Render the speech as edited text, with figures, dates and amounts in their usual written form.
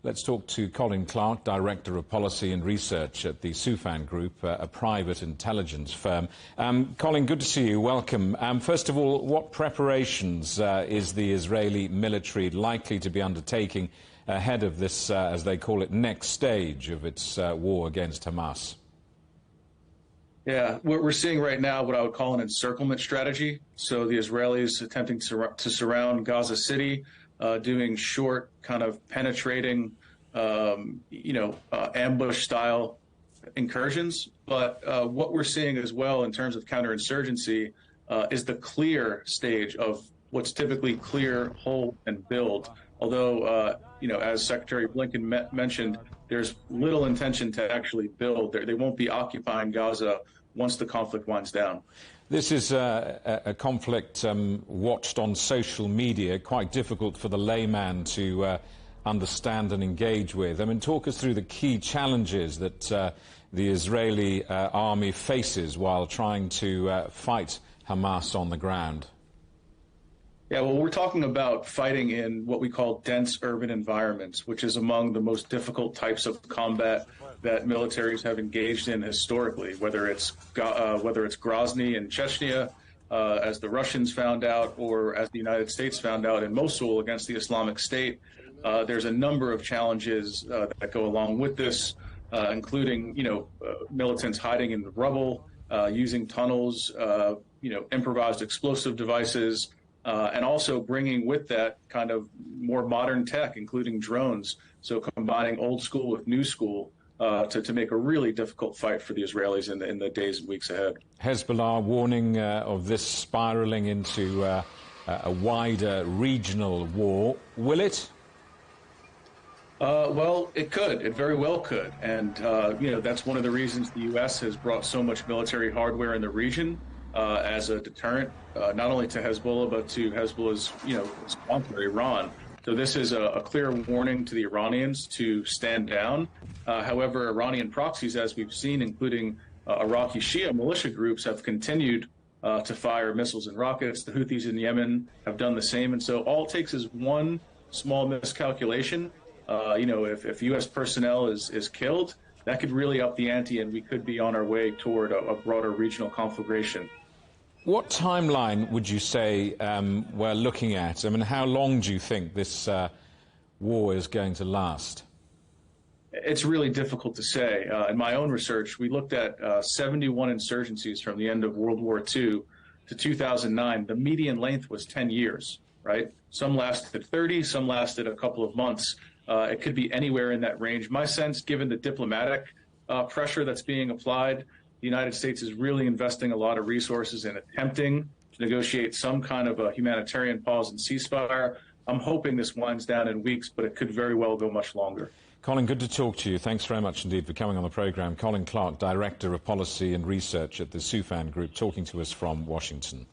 Let's talk to Colin Clarke, Director of Policy and Research at the Soufan Group, a private intelligence firm. Colin, good to see you. Welcome. First of all, what preparations is the Israeli military likely to be undertaking ahead of this, as they call it, next stage of its war against Hamas? Yeah, we're seeing right now what I would call an encirclement strategy. So the Israelis attempting to surround Gaza City, doing short, kind of penetrating, ambush-style incursions. But what we're seeing as well in terms of counterinsurgency is the clear stage of what's typically clear, hold, and build. Although, as Secretary Blinken mentioned, there's little intention to actually build. They won't be occupying Gaza once the conflict winds down. This is a conflict watched on social media, quite difficult for the layman to understand and engage with. I mean, talk us through the key challenges that the Israeli army faces while trying to fight Hamas on the ground. Yeah, well, we're talking about fighting in what we call dense urban environments, which is among the most difficult types of combat that militaries have engaged in historically, whether it's Grozny in Chechnya, as the Russians found out, or as the United States found out in Mosul against the Islamic State. There's a number of challenges that go along with this, including, militants hiding in the rubble, using tunnels, improvised explosive devices, and also bringing with that kind of more modern tech, including drones. So combining old school with new school to make a really difficult fight for the Israelis in the days and weeks ahead. Hezbollah warning of this spiraling into a wider regional war. Will it? Well, it could. It very well could. And, that's one of the reasons the U.S. has brought so much military hardware in the region as a deterrent, not only to Hezbollah, but to Hezbollah's, sponsor, Iran. So this is a clear warning to the Iranians to stand down. However, Iranian proxies, as we've seen, including Iraqi Shia militia groups, have continued to fire missiles and rockets. The Houthis in Yemen have done the same. And so all it takes is one small miscalculation. If U.S. personnel is killed, that could really up the ante, and we could be on our way toward a broader regional conflagration. What timeline would you say we're looking at? I mean, how long do you think this war is going to last? It's really difficult to say. In my own research, we looked at 71 insurgencies from the end of World War II to 2009. The median length was 10 years, right? Some lasted 30, some lasted a couple of months. It could be anywhere in that range. My sense, given the diplomatic pressure that's being applied, the United States is really investing a lot of resources in attempting to negotiate some kind of a humanitarian pause and ceasefire. I'm hoping this winds down in weeks, but it could very well go much longer. Colin, good to talk to you. Thanks very much indeed for coming on the programme. Colin Clarke, Director of Policy and Research at the Soufan Group, talking to us from Washington.